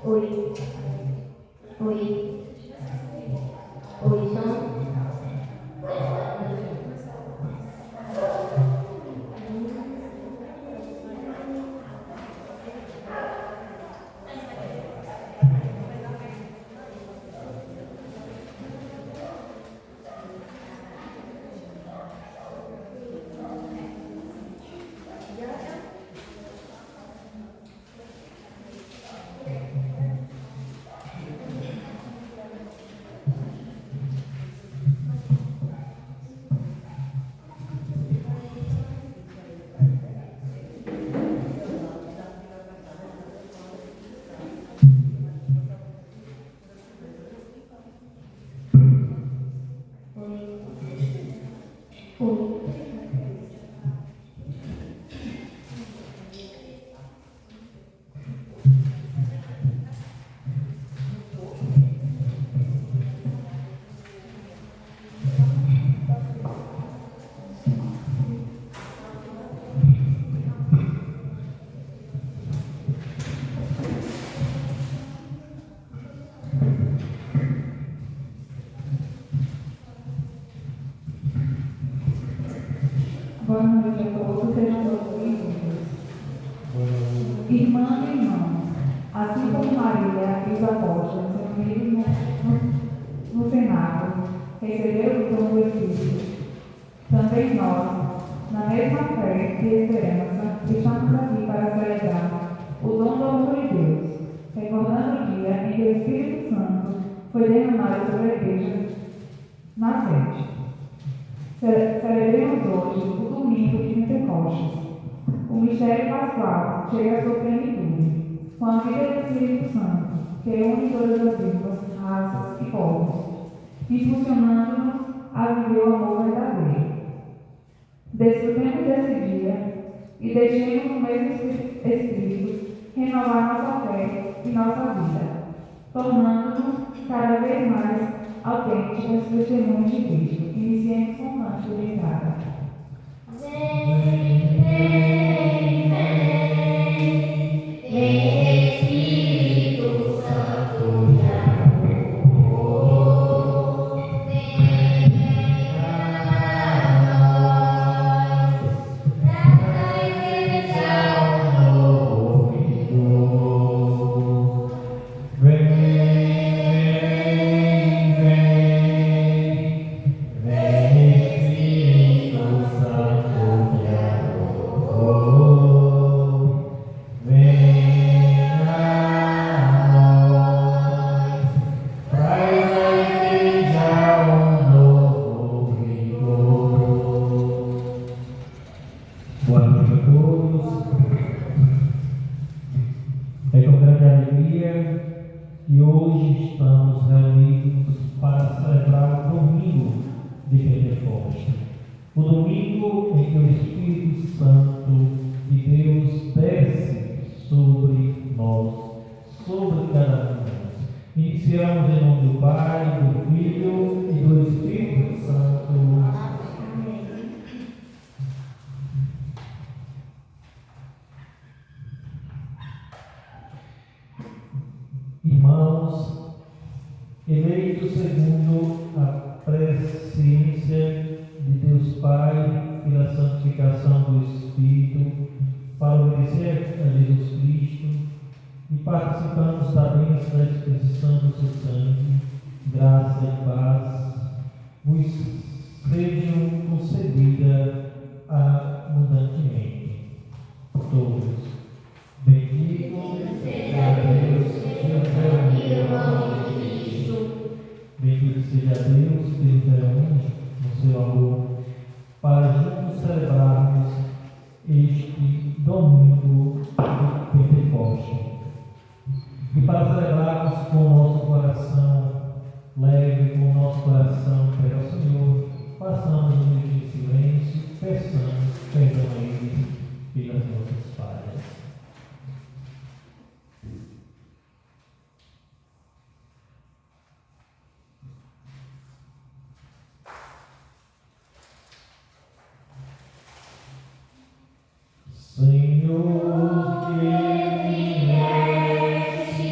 Oi. Oi. Oi, som. Boa noite a todos, sejam todos bem-vindos. Irmãs e irmãos, assim como Maria e os apóstolos reunidos no cenáculo receberam o dom do Espírito, também nós, na mesma fé e esperança, estamos aqui para celebrar o dom do amor de Deus, recordando o dia em que o Espírito Santo foi derramado sobre a igreja nascente. Celebremos hoje o domingo de Pentecostes. O mistério pascual chega à sua plenitude, com a vida do Espírito Santo, que une todas as línguas, raças e povos, impulsionando-nos a viver o amor verdadeiro. Desfrutemos desse dia e deixemos o mesmo Espírito renovar nossa fé e nossa vida, tornando-nos cada vez mais autênticas testemunhas de Cristo. Iniciemos com o canto de entrada. Vem, vem, vem, vem, Espírito Santo de amor, vem a nós, nessa igreja um novo vigor. Boa noite a todos. É com grande alegria que hoje estamos reunidos para celebrar o domingo de Pentecostes. O domingo em que o Espírito Santo de Deus desce sobre nós, sobre cada um de nós. Iniciamos em nome do Pai, do Filho e do Espírito Santo. Irmãos, eleitos segundo a presciência de Deus Pai e da santificação do Espírito, para obedecer a Jesus Cristo, e participamos da bênção da expressão do seu sangue, graça e paz, vos sejam concedidas abundantemente. Todos. Bendito seja Deus que nos reuniu em Cristo. Bendito seja Deus que nos reúne no seu amor, para juntos celebrarmos este domingo de Pentecostes. E para celebrarmos com o nosso coração leve, com o nosso coração para o Senhor, façamos um minuto de silêncio, peçamos perdão a Ele pelas nossas falhas. Senhor, que vieste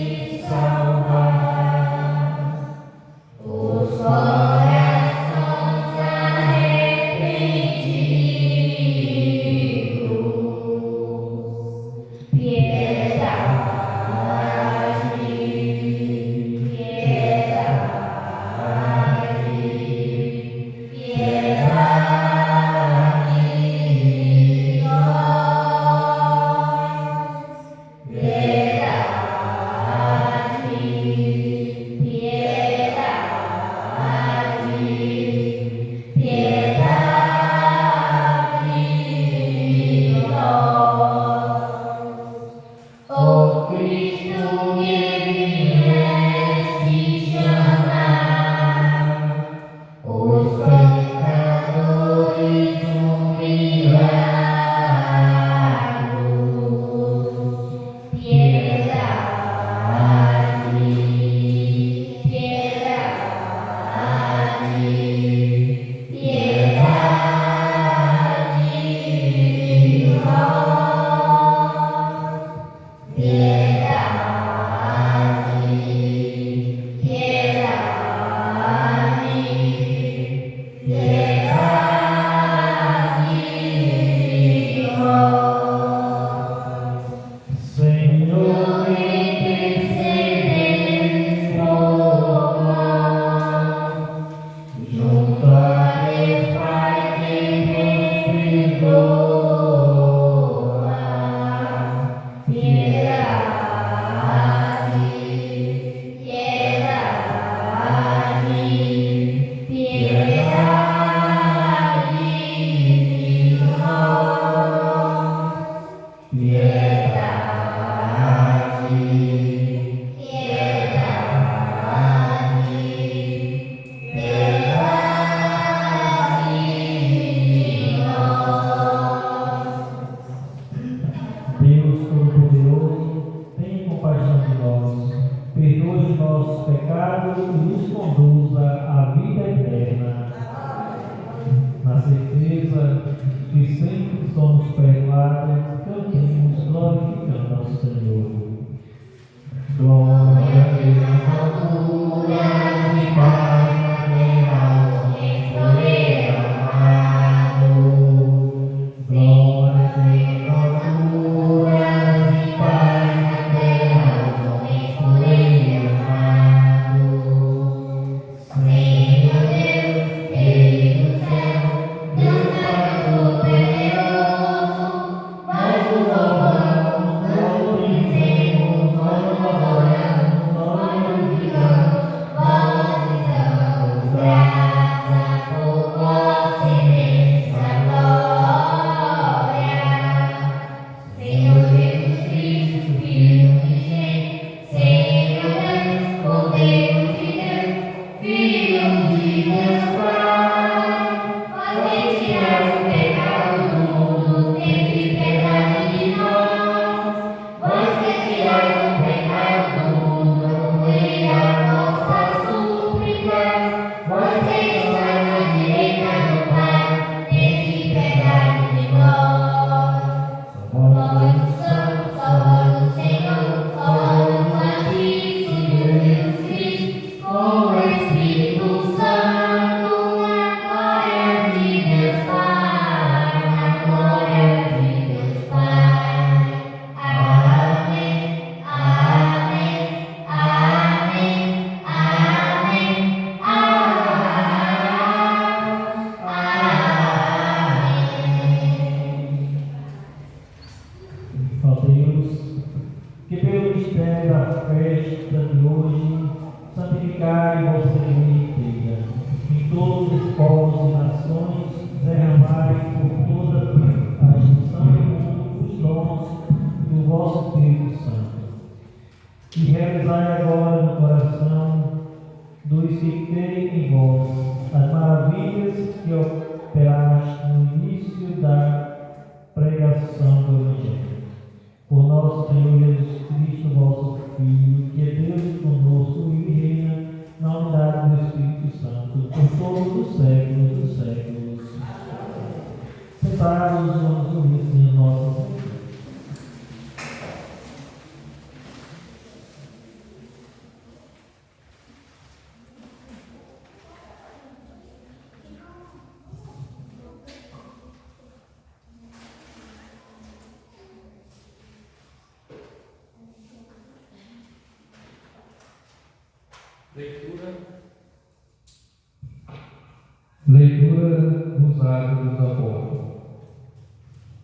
Leitura dos Atos dos Apóstolos.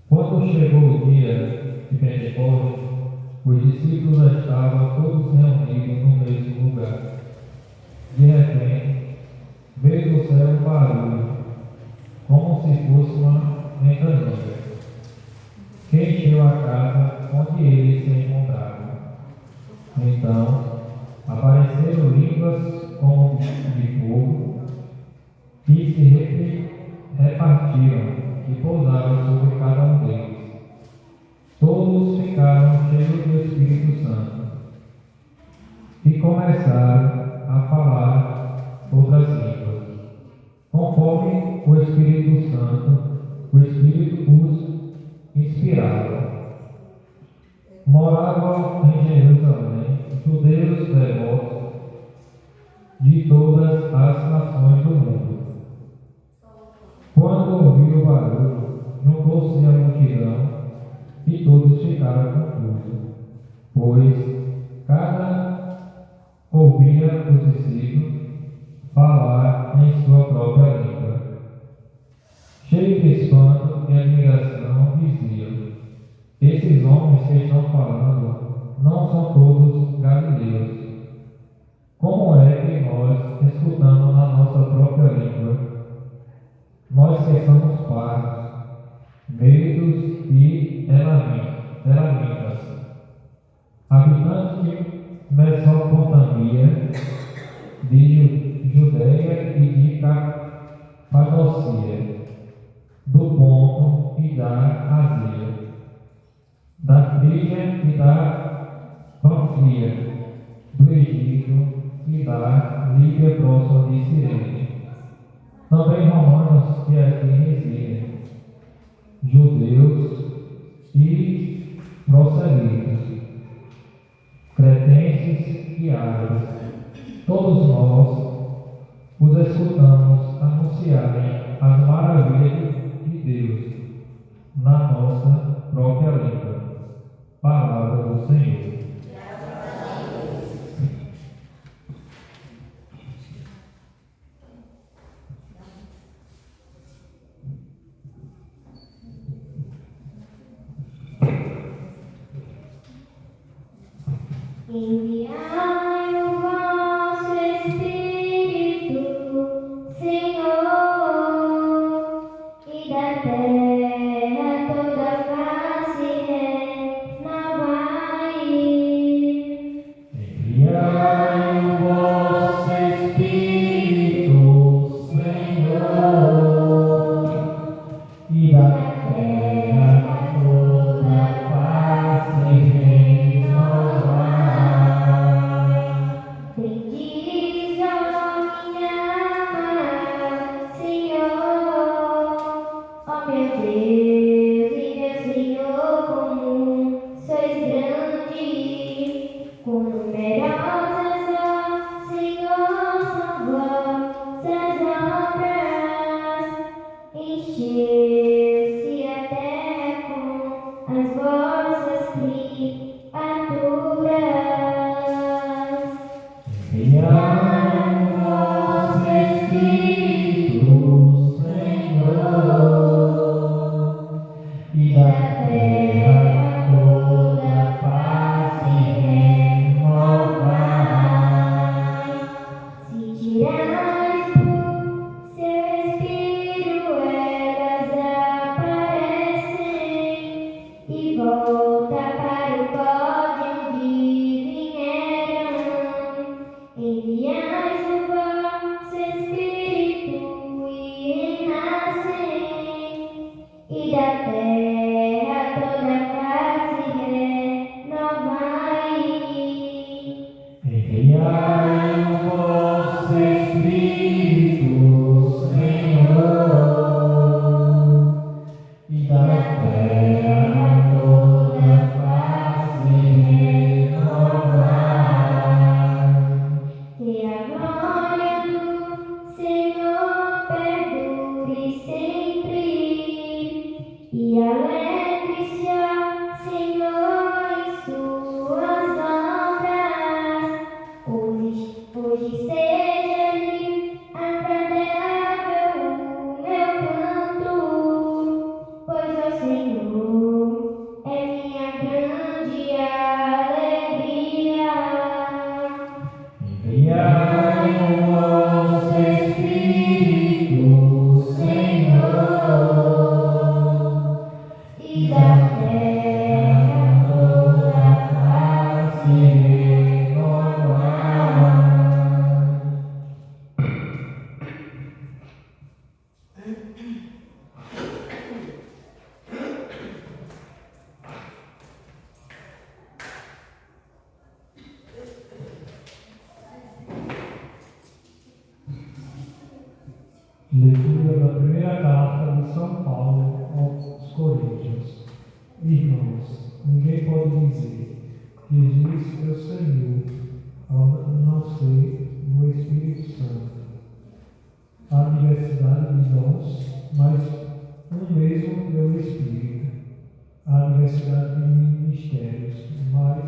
Quando chegou o dia de Pentecostes, os discípulos estavam todos reunidos no mesmo lugar. De repente, veio do céu um barulho, como se fosse uma ventania, que encheu a casa onde eles se encontravam. Então apareceram línguas como de fogo, que se repartiram e pousaram sobre cada um deles. Todos ficaram cheios do Espírito Santo e começaram a falar outras línguas, conforme o Espírito os inspirava. Moravam em Jerusalém judeus devotos de todas as nações do mundo. Quando ouviu o barulho, juntou-se a multidão e todos ficaram confusos, pois cada ouvia os discípulos falar em sua própria língua. Cheio de espanto e admiração, diziam: esses homens que estão falando não são todos galileus? Como é que nós escutamos na nossa própria língua? Nós que somos pardos, medos e elamitas, habitantes de Mesopotâmia, de Judeia e de Capadócia, do Ponto e da Ásia, da Frígia e da Panfilha, do Egito e da Líbia próxima de Cirene. Também romanos que aqui residem, judeus e proselitas, cretenses e árabes. Todos nós os escutamos anunciarem as maravilhas de Deus na nossa própria língua. Palavra do Senhor. Enviai o vosso Espírito, Senhor, e da terra toda a face renovai. Enviai o vosso Espírito, Senhor, e da terra toda a face renovai. Bendiz a minha alma, Senhor, ó meu Deus e meu Senhor, como sois grande, com numerosas, ó Senhor, são vossas obras, encheu-se a terra com as vossas criaturas. Enviai o vosso Espírito, Senhor, e da terra toda a face renovai. Se tirais do seu espírito, elas aparecem e volta para o pó de onde vieram. Enviais o vosso Espírito e renascem, e da terra toda a face renovai. Enviai o vosso Espírito, Senhor, e da terra toda a face renovai. Que a glória do Senhor perdure sempre, e alegre-se, ó Senhor, em suas obras. Leitura da primeira carta de São Paulo aos Coríntios. Irmãos, ninguém pode dizer que Jesus é o Senhor, ao não ser no Espírito Santo. Há diversidade de dons, mas um mesmo é o Espírito. Há diversidade de ministérios, mas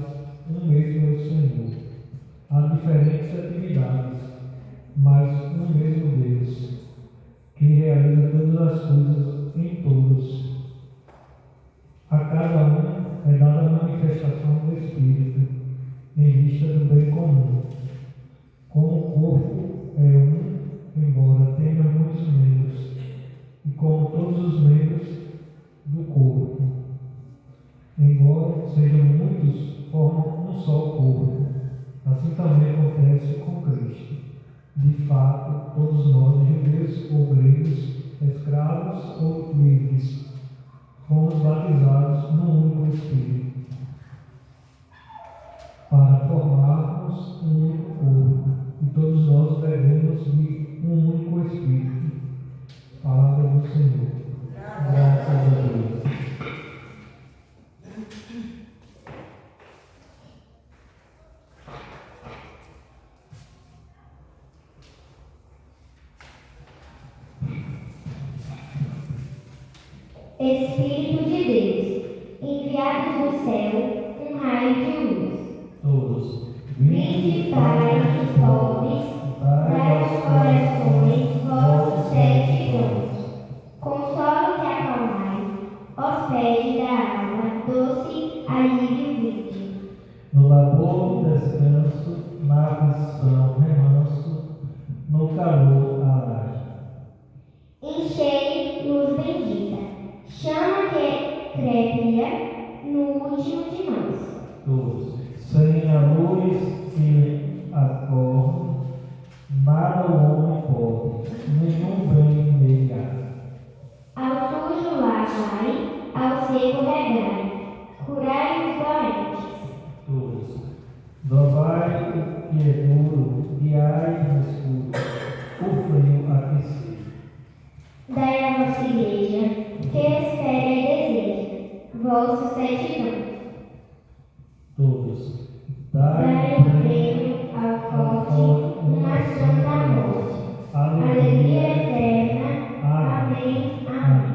um mesmo é o Senhor. Há diferentes atividades, mas um mesmo Deus, que realiza todas as coisas em todos. A cada um é dada a manifestação do Espírito, em vista do bem comum. Como o corpo é um, embora tenha muitos membros, e como todos os membros do corpo, embora sejam muitos, formam um só corpo. Assim também acontece com Cristo. De fato, todos nós, judeus ou gregos, escravos ou livres, fomos batizados no único Espírito, para formarmos um único corpo, e todos nós bebemos de um único Espírito. Palavra do Senhor. Graças a Deus. Espírito de Deus, enviado do céu, um raio de luz. Todos. Vinde para os pobres, dai aos corações vossos 7 dons. Consolo que acalmai, hospede da alma, doce alívio vinde. No labor, descanso, na aflição, remanso, no calor, aragem. Enchei luz bendita, chama que crepia no último de nós. Todos. Sem a luz que acorda, nada o homem pode, nenhum bem nele há. Ao sujo lavai, ao seco regrai, curai os doentes. Todos. Dovai o que é duro, guiai no escuro, o frio aquecer. Dai a vossa igreja, que espera e deseja, vossos 7 dons. Todos. Dai o prêmio ao forte, uma ação da morte. Alegria eterna. Amém. Amém.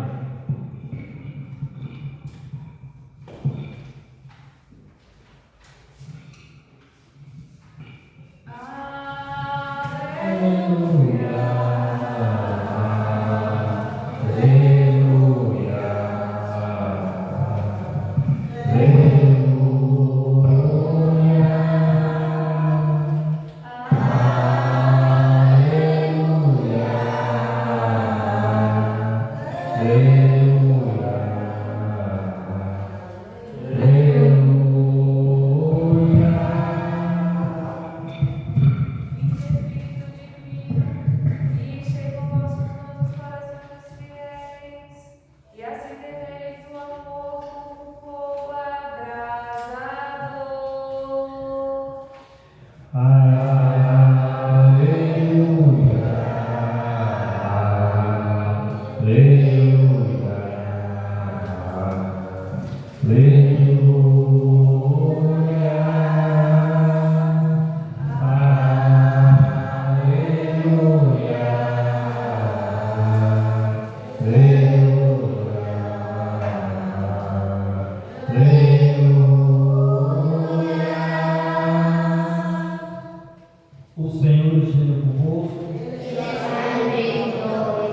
O Senhor esteja convosco.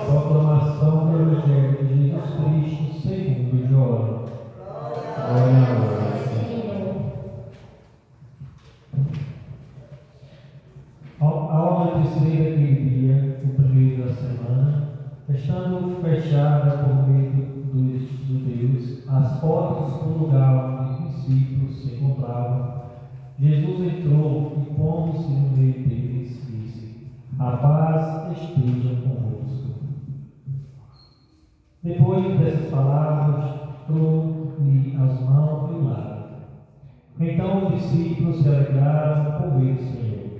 Proclamação do Evangelho de Jesus Cristo segundo João. Glória a vós, Senhor. Ao anoitecer daquele dia, o primeiro da semana, estando fechada por meio dos judeus as portas do lugar onde os discípulos se encontravam, Jesus entrou e, pondo-se no meio deles, disse: a paz esteja convosco. Depois dessas palavras, trouxe-lhe as mãos e o lado. Então os discípulos se alegraram por ver o Senhor.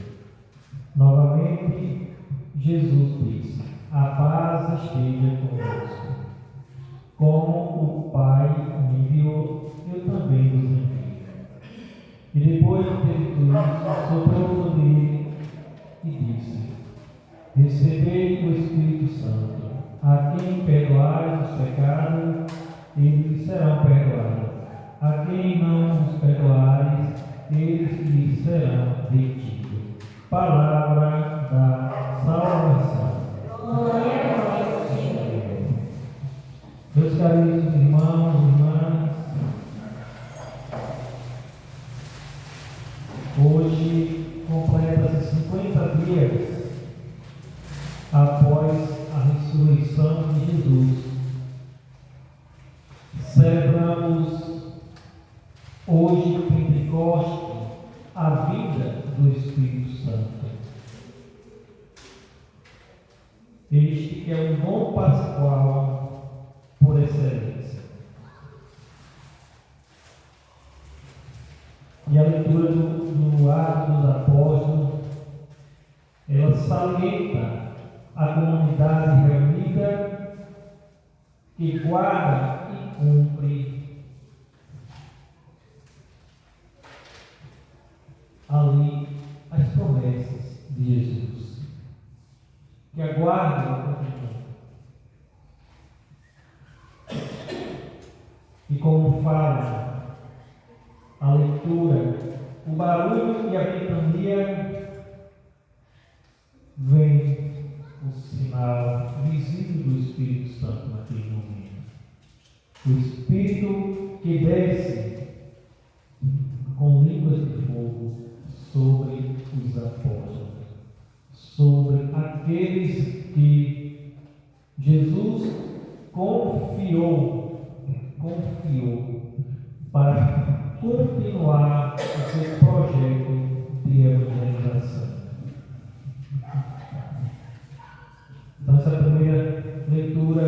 Novamente, Jesus disse: a paz esteja convosco. Como o Pai me enviou, eu também vos envio. E depois de ter dito isso, soprou sobre ele e disse: Recebei o Espírito Santo. A quem perdoares os pecados, eles lhes serão perdoados. A quem não os perdoares, eles lhes serão retidos. Palavra da salvação. Glória a vós, Senhor. Meus caríssimos irmãos e irmãs, hoje completa-se 50 dias após a ressurreição de Jesus. Celebramos hoje no Pentecostes a vida do Espírito Santo. Este que é o dom pascual por excelência. E a leitura do Atos dos Apóstolos, ela salienta a comunidade reunida que guarda e cumpre ali as promessas de Jesus, que aguardam o cumprimento. E como fala a leitura, o barulho e a ventania vem o sinal visível do Espírito Santo naquele momento. O Espírito que desce com línguas de fogo sobre os apóstolos, sobre aqueles que Jesus confiou para continuar o seu projeto de evangelização. Então, essa primeira leitura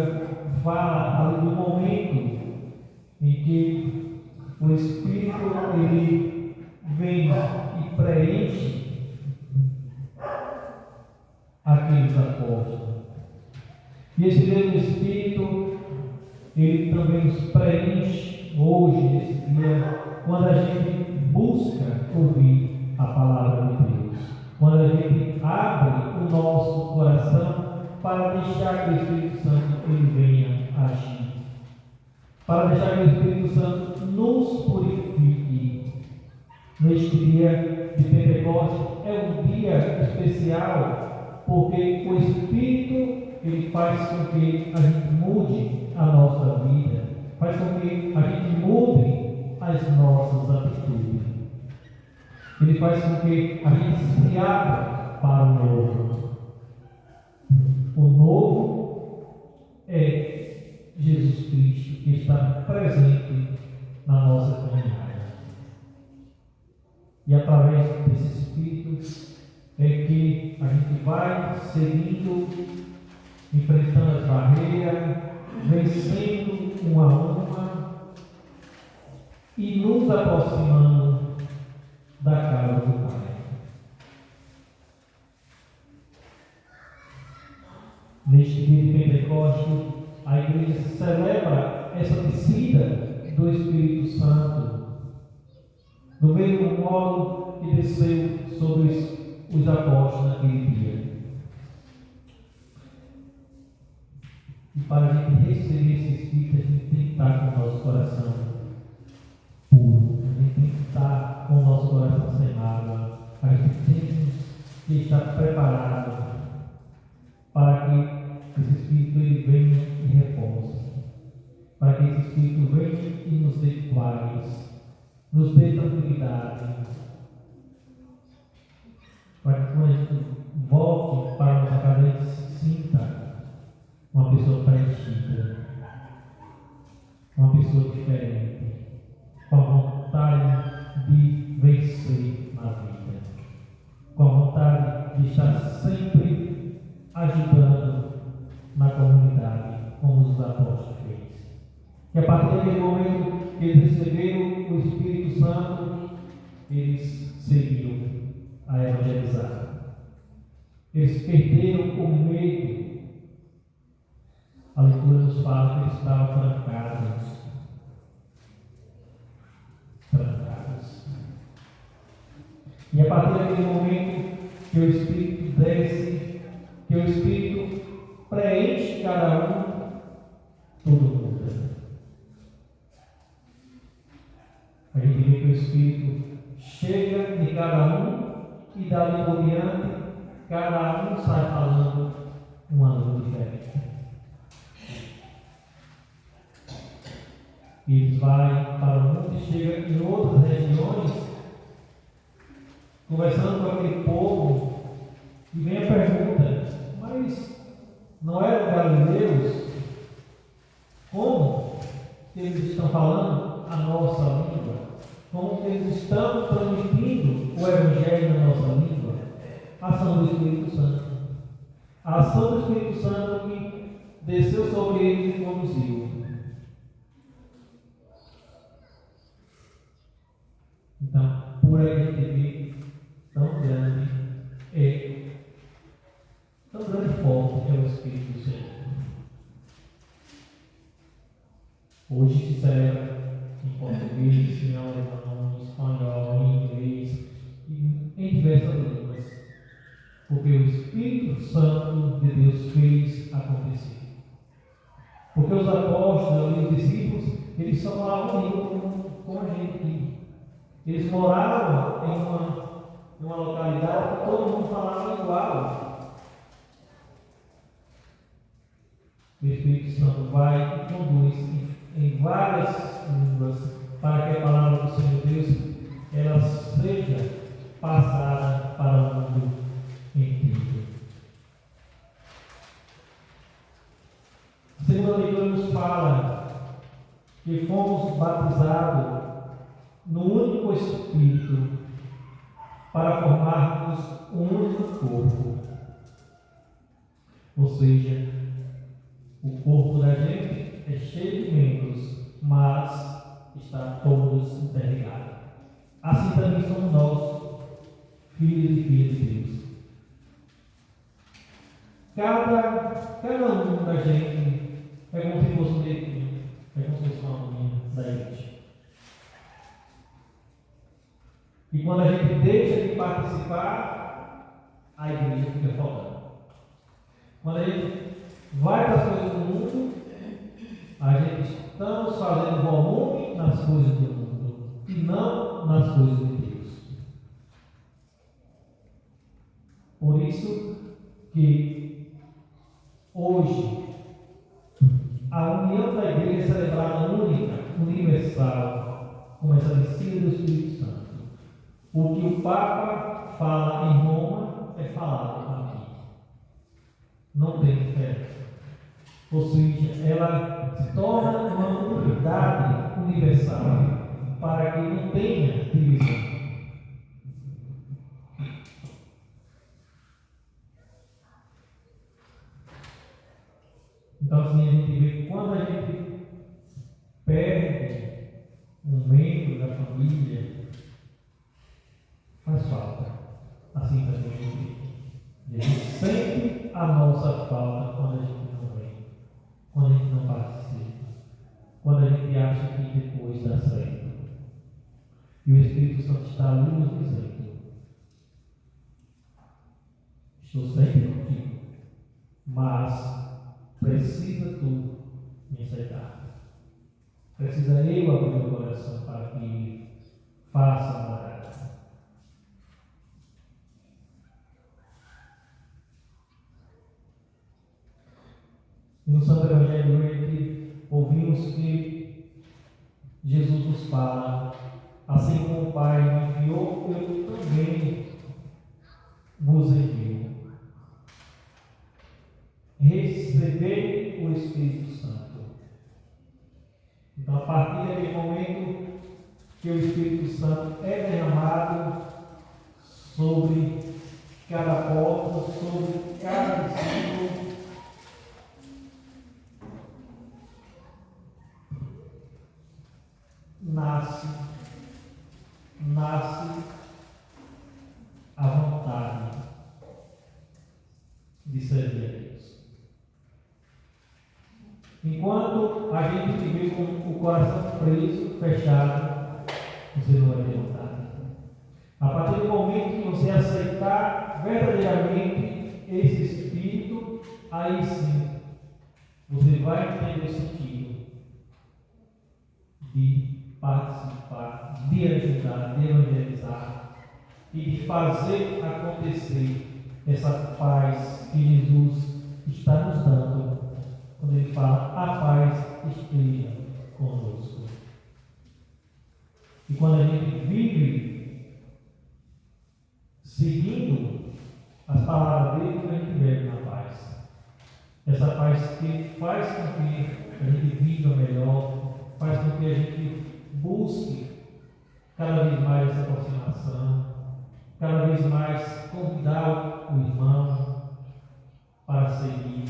fala ali do momento em que o Espírito ele vem e preenche aqueles apóstolos. E esse mesmo Espírito ele também nos preenche hoje, nesse dia, quando a gente busca ouvir a palavra de Deus, quando a gente abre o nosso coração para deixar que o Espírito Santo ele venha agir, para deixar que o Espírito Santo nos purifique. Neste dia de Pentecostes é um dia especial, porque o Espírito ele faz com que a gente mude a nossa vida, faz com que a gente mude as nossas atitudes. Ele faz com que a gente se abra para o novo. O novo é Jesus Cristo que está presente na nossa caminhada. E através desse Espírito é que a gente vai seguindo, enfrentando as barreiras, vencendo uma a uma e nos aproximando da casa do Pai. Neste dia de Pentecostes, a igreja celebra essa descida do Espírito Santo, do mesmo modo que desceu sobre os apóstolos naquele dia. E para a gente receber esse Espírito, a gente tem que estar com o nosso coração puro, a gente tem que estar com o nosso coração sem mágoa, a gente tem que estar preparado para que esse Espírito ele venha e repouse, para que esse Espírito venha e nos dê paz, nos dê tranquilidade, para que quando a gente volte para a nossa casa, a gente se sinta uma pessoa preenchida, uma pessoa diferente, com a vontade de vencer na vida, com a vontade de estar sempre ajudando na comunidade, como os apóstolos fez. E a partir daquele momento que eles receberam o Espírito Santo, eles seguiram a evangelizar. Eles perderam o medo a leitura nos fala que eles estavam trancados. E a partir daquele momento que o Espírito desce, que o Espírito preenche cada um, tudo muda. A gente vê que o Espírito chega em cada um e dali por diante, cada um sai falando uma língua diferente. E eles vão para o mundo e chegam em outras regiões, conversando com aquele povo, e vem a pergunta: mas não eram galileus? Como que eles estão falando a nossa língua? Como que eles estão transmitindo o Evangelho na nossa língua? A ação do Espírito Santo. A ação do Espírito Santo que desceu sobre eles e conduziu. Então, por aí a gente vê tão grande e forte é o Espírito do Senhor. Hoje se celebra em português, em alemão, em espanhol, em inglês, em diversas línguas, porque o Espírito Santo de Deus fez acontecer. Porque os apóstolos e os discípulos, eles só falavam língua como a gente aqui. Eles moravam em uma localidade que todo mundo falava igual. O Espírito Santo vai e conduz em várias línguas para que a palavra do Senhor Deus ela seja passada para o mundo inteiro. A segunda leitura nos fala que fomos batizados no único Espírito para formarmos um único corpo. Ou seja, o corpo da gente é cheio de membros, mas está todos interligados. Assim também somos nós, filhos e filhas de Deus. Cada um da gente é como se fosse um dedinho, é como se fosse uma unha da gente. E quando a gente deixa de participar, a igreja fica faltando. Quando a gente vai para as coisas do mundo, a gente estamos fazendo volume nas coisas do mundo e não nas coisas de Deus. Por isso que hoje a união da igreja é celebrada única, universal, com essa descida do Espírito Santo. O que o Papa fala em Roma é falado aqui. Não tem diferença. Ou seja, ela se torna uma unidade universal para que não tenha divisão. Então, assim, a gente vê que quando a gente perde um membro da família, faz falta. Assim também Jesus sente a nossa falta quando a gente não vem, quando a gente não participa, quando a gente acha que depois dá certo. E o Espírito Santo está ali nos dizendo: estou sempre contigo, mas precisa tu me aceitar. Precisa eu abrir meu coração para que ele faça a morada. E no Santo Evangelho ouvimos que Jesus nos fala: assim como o Pai me enviou, eu também vos envio. Recebei o Espírito Santo. Então, a partir daquele momento que o Espírito Santo é derramado sobre cada apóstolo, sobre cada discípulo, nasce a vontade de servir a Deus. Enquanto a gente viver com o coração preso, fechado, você não vai ter vontade. A partir do momento que você aceitar verdadeiramente esse Espírito, aí sim você vai ter o sentido de participar, de ajudar, de evangelizar e de fazer acontecer essa paz que Jesus está nos dando quando Ele fala: a paz esteja conosco. E quando a gente vive seguindo as palavras dele, a gente vive na paz. Essa paz que faz com que a gente viva melhor, faz com que a gente busque cada vez mais essa aproximação, cada vez mais convidar o irmão para seguir,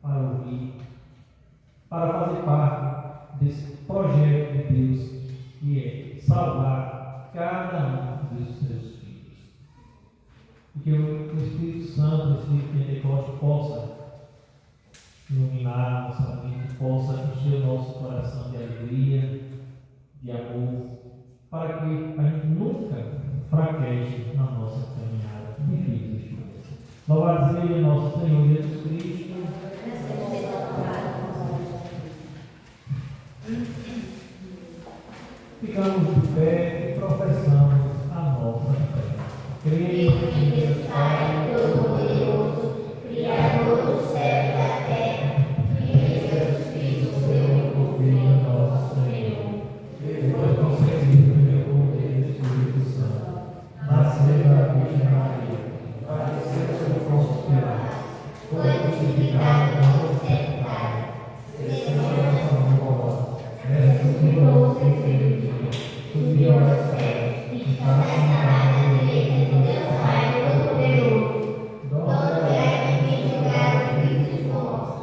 para ouvir, para fazer parte desse projeto de Deus que é salvar cada um dos seus filhos. E que o Espírito Santo, o Espírito de Pentecostes, possa iluminar a nossa mente, possa encher o nosso coração de alegria, de amor, para que a gente nunca fraqueje na nossa caminhada de vida e justiça. Louvado seja nosso Senhor Jesus Cristo. Ficamos de pé e professamos a nossa fé. Creio em Deus Pai Todo-Poderoso, Criador do céu e da terra, e em Jesus Cristo, seu único Filho, nosso Senhor, depois concebido pelo poder do Espírito Santo, nasceu da Virgem Maria, padeceu sob Pôncio Pilatos, foi crucificado na sepultada, desceu à morte, ressuscitou o terceiro dia, subiu aos céus, e está sentado à direita de Deus Pai Todo-Poderoso, donde há de vir julgar os vivos e os mortos.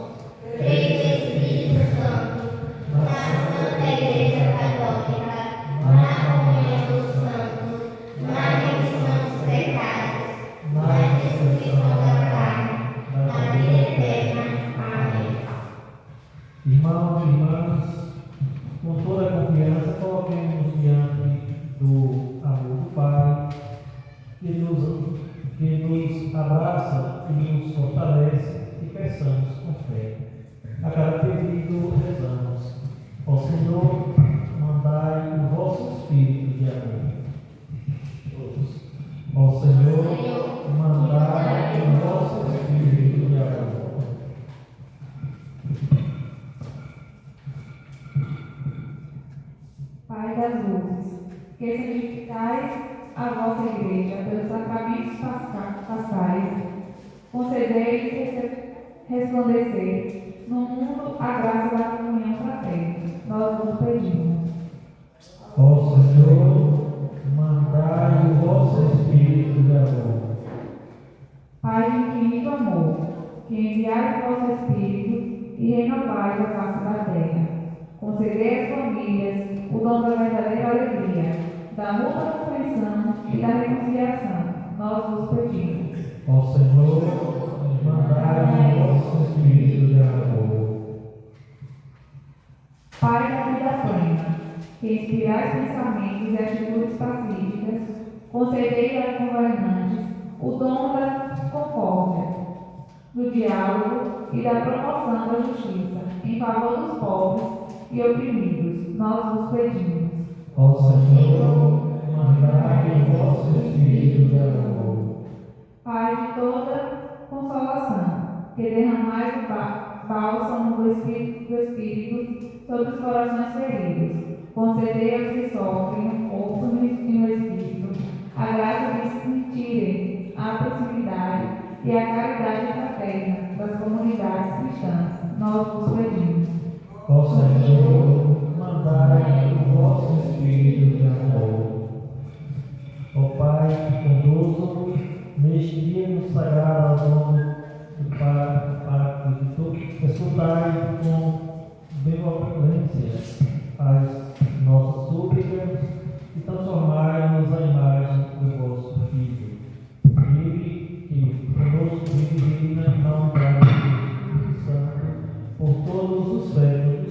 Creio no Espírito Santo, na Santa Igreja Católica, na comunhão dos santos, na remissão dos pecados, na ressurreição da carne, na vida eterna. Amém. Irmãos e irmãs, com toda a confiança, coloquemos diante do amor do Pai, que nos abraça e nos fortalece, e peçamos com fé. A cada pedido rezamos: ó Senhor, mandai o vosso Espírito de amor. Todos. Ó Senhor, mandai o vosso Espírito de amor. Pai das luzes, que santificais a vossa igreja pelos sacramentos pascais, concedei resplandecer no mundo a graça da comunhão fraterna. Nós vos pedimos. Ó Senhor, mandai o vosso Espírito de amor. Pai de infinito amor, que enviais o vosso Espírito e renovais a face da terra, concedei às famílias o dom da verdadeira alegria, da mútua compreensão e da reconciliação. Nós vos pedimos. Ó Senhor, mandai o vosso Espírito de amor. Pai da vida plena, que inspirais pensamentos e atitudes pacíficas, concedei aos governantes o dom da concórdia, do diálogo e da promoção da justiça em favor dos pobres e oprimidos. Nós vos pedimos. Ó Senhor, mandai o vosso Espírito de amor. Pai de toda consolação, que derramais o bálsamo do Espírito sobre os corações feridos, concedei aos que sofrem no corpo e no Espírito a graça de sentirem a proximidade e a caridade fraterna das comunidades cristãs. Nós vos pedimos. Ó Senhor, mandai o vosso Espírito de amor. Ó Pai bondoso, neste dia consagrado ao nome do Pai de todos, escutai com benevolência as nossas súplicas e transformai-nos à imagem do vosso Filho. Ele que conosco vive na unidade do Espírito Santo por todos os séculos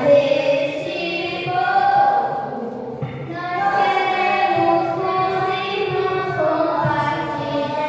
deste povo, nós queremos com os irmãos compartilhar.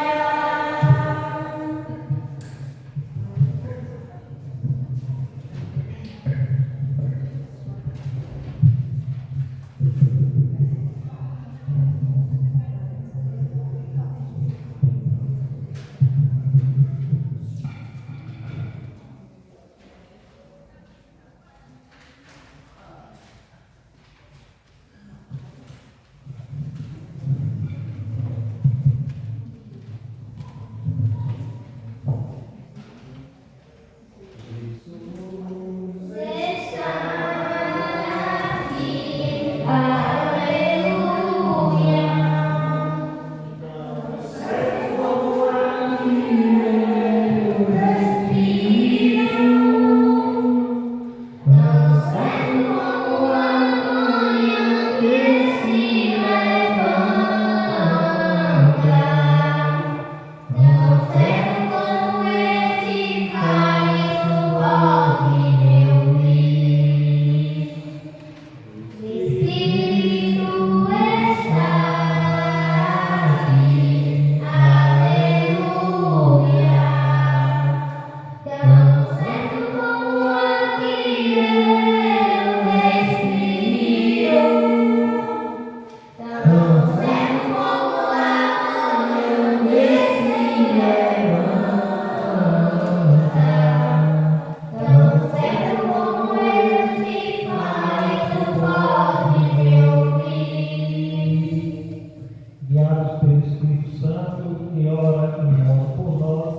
Guiados pelo Espírito Santo, que ora em nós por nós,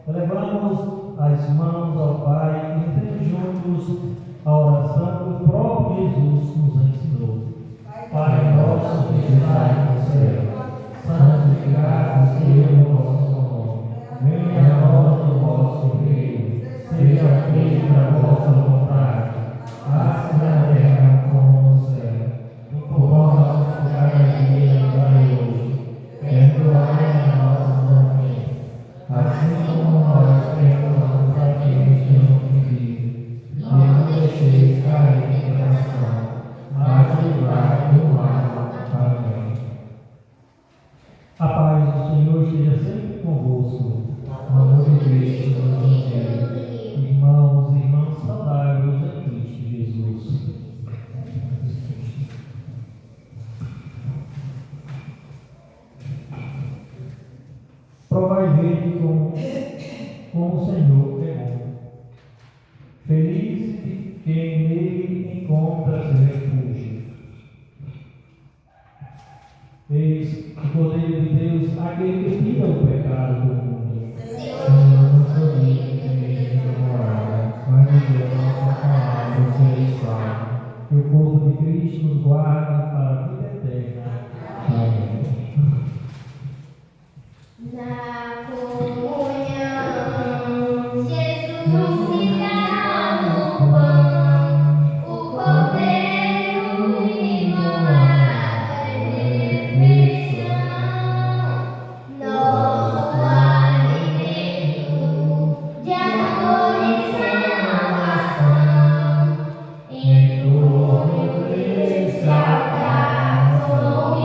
levamos as mãos ao Pai e rezemos juntos a oração que o próprio Jesus nos ensinou. Pai nosso que estais no céu, santificado seja o vosso nome. Venha a nós o vosso reino. Seja feita a vossa vontade, assim na terra como no céu. O pão nosso de cada dia nos dai hoje. Perdoai as nossas ofensas, assim como nós perdoamos aqueles que nos ofendem. Não nos deixeis cair em tentação, mas livrai do mal. Amém. A paz do Senhor esteja sempre convosco. Amor de Cristo nos unir. Irmãos e irmãs saudáveis em Cristo Jesus. Provai e vede como o Senhor é bom. Feliz quem nele encontra seu refúgio. Eis o Cordeiro de Deus, aquele que tira o pecado do mundo. Senhor, não sou digno de mim de morar, mas dizer a nossa palavra sereis salvos. Que o corpo de Cristo nos guarde para a vida eterna. Amém. Na comunhão, Jesus nos dá no pão, o Cordeiro imolado em refeição, nosso alimento de amor e salvação, em torno desse altar somos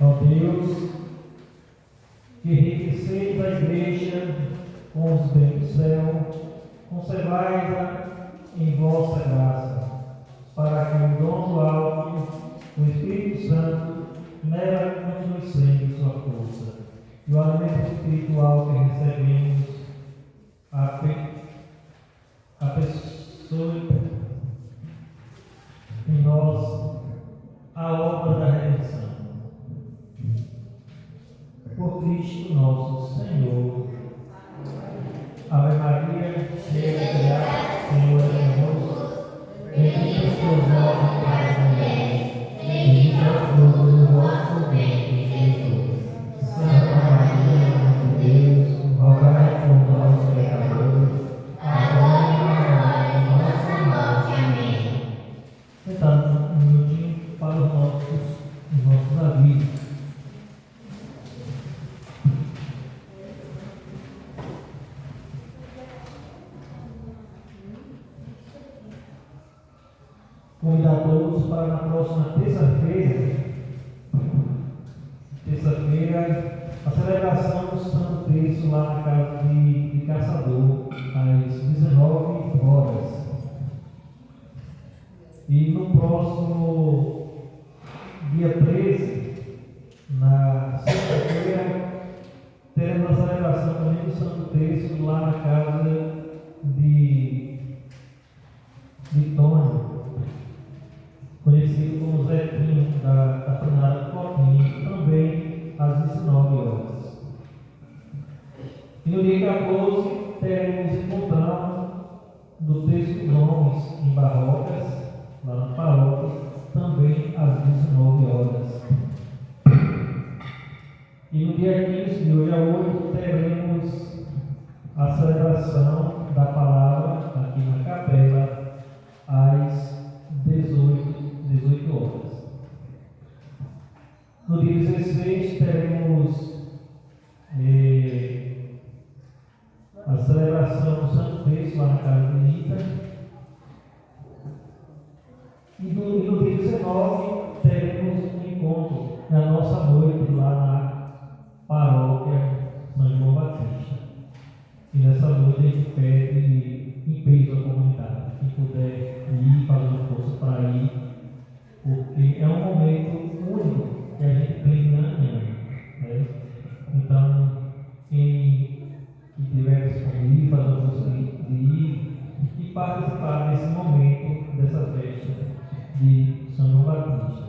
Ó Deus, que enriqueceis a igreja com os bens do céu, conservai-a em vossa graça, para que o dom do alto, o Espírito Santo, nela continue sendo sua força, e o alimento espiritual que recebemos aperfeiçoe em nós a obra da redenção. Por Cristo nosso Senhor. Ave Maria, cheia de graça, o Senhor é convosco. Bendita sois vós entre as mulheres, bendito é o fruto do vosso ventre, Jesus. Santa Maria, Mãe de Deus, rogai por nós, pecadores, agora e na hora de nossa morte. Amém. Sentados um minutinho para os nossos avisos. Convidar todos para na próxima terça-feira, a celebração do Santo Cristo lá na casa de Caçador, às 19 horas. E no próximo dia 13, na sexta-feira, teremos a celebração também do Santo Cristo lá na casa de Tônio, conhecido como Zequinho, da finada Coquinho, também às 19 horas. E no dia 14 teremos encontrão do texto dos homens em Barrocas, lá na paróquia, também às 19 horas. E no dia 15, de hoje a hoje, teremos a celebração da palavra aqui na capela às 18 horas. No dia 16 teremos a celebração do Santo Cristo lá na casa de Rita. E no dia 19 teremos um encontro na nossa noite lá na paróquia São João Batista. E nessa noite a gente pede empenho à comunidade. Quem puder ir, fazer uma força para ir, porque é um momento único que a gente tem no ano, né? Então, quem tiver disponível, fazer uma força de ir e participar desse momento, dessa festa de São João Batista.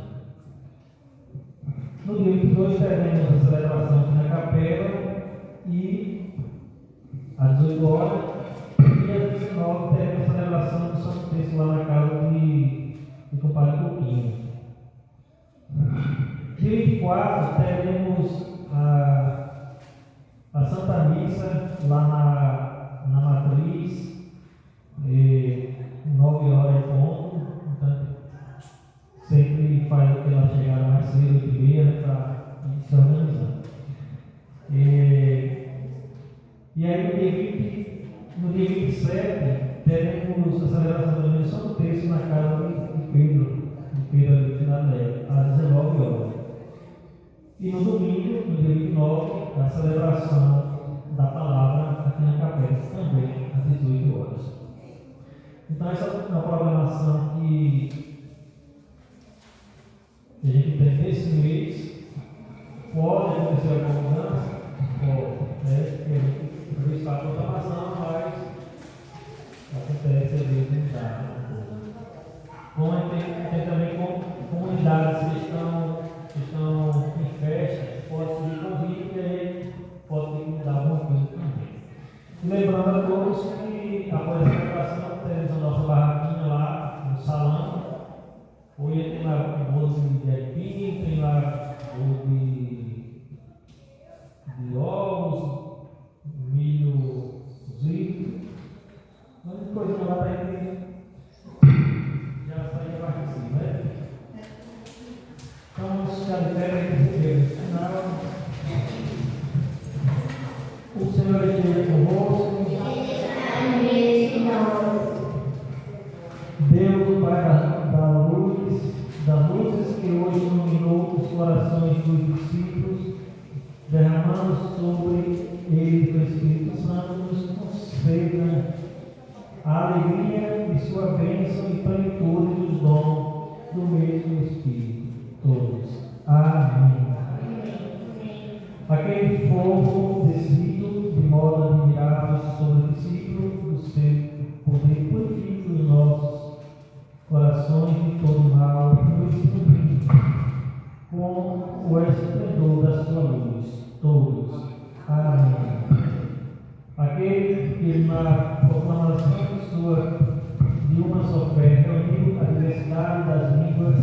No dia 22 teremos a celebração aqui na capela e às 18 horas. E às 19 teremos a celebração do Santo Cristo lá na casa de compadre Coquinho. Dia 24 teremos a Santa Missa lá na Matriz, 9 horas em ponto. Então, sempre faz aquela chegada mais cedo, 8h30, para se organizar. E aí no dia 27 teremos a celebração da Missão do Texto na casa de Pedro de Filadélfia, às 19 horas. E no domingo, no dia 29, a celebração da palavra aqui na capela, também às 18 horas. Então essa é uma programação que a gente tem nesse mês. Pode acontecer alguma mudança? Pode, né? Porque a gente está com programação, mas acontece às vezes não dá. Como tem também comunidades que estão em festa, pode subir convite e aí pode ter que mudar alguma coisa também. E lembrando a todos que após a celebração teremos a nossa barraquinha lá no salão. Hoje tem lá bolo de aipim, tem lá bolo de ovos, milho cozido, um monte de coisa lá para a gente já sair a partir de cima, né? Então, discípulos, derramando sobre eles o Espírito Santo, nos conceda a alegria de sua bênção e plenitude dos dons do mesmo Espírito. Todos. Amém. Aquele fogo descido de modo admirável sobre o discípulo do seu poder purifica os nossos corações de todo mal e nos ilumina com o esplendor da sua luz. Todos. Amém. Aquele que na proclamação de uma só fé reuniu a diversidade das línguas,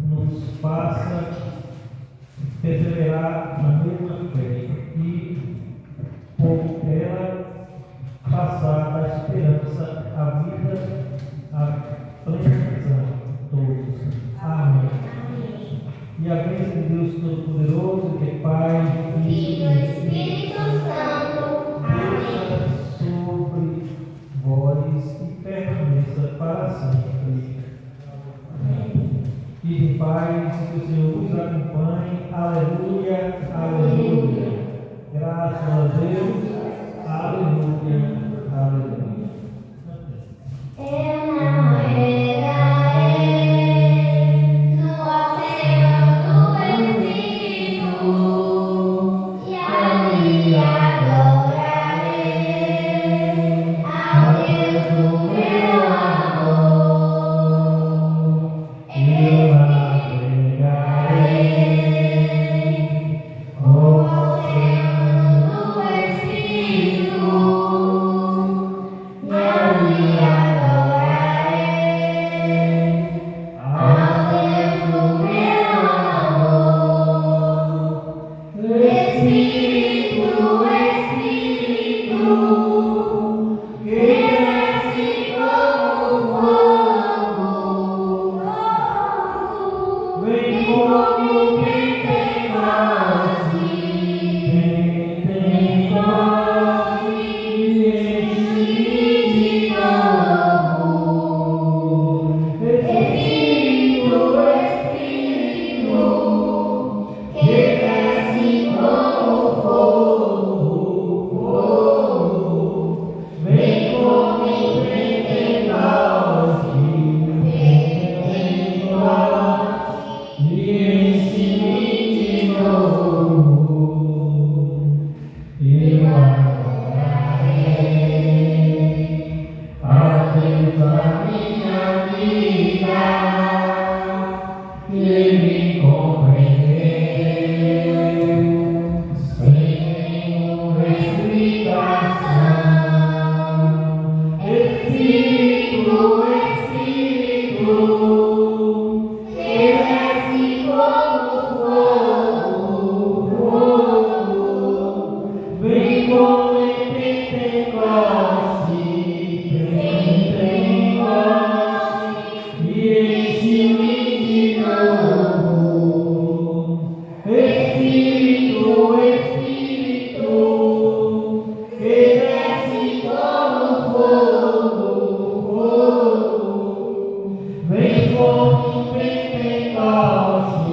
nos faça perseverar na mesma fé e, por ela, passar da esperança à vida, à plena. Todos. Amém. E a bênção de Deus Todo-Poderoso, que é Pai, Filho e Espírito Santo. Amém. sobre vós e permaneça para sempre. E de paz, que o Senhor vos acompanhe. Aleluia, aleluia. Graças a Deus. Aleluia, aleluia. Eu navegarei no oceano do Espírito e ali adorarei ao Deus do meu amor. Eu navegarei No oceano do Espírito e ali adorarei ao Deus do meu amor. Espírito, Espírito, que desce como fogo, vem vem como Pentecoste, e enche-me de novo. Espírito, Espírito, que desce como fogo, vem como Pentecoste, e enche-me de novo. Eu adorarei a Deus da minha vida, que me compreendeu sem nenhuma explicação. Espírito, Espírito, que desce como fogo, vem como em Pentecoste, e enche-me de novo. Espírito, Espírito, que desce como fogo, vem como em Pentecoste,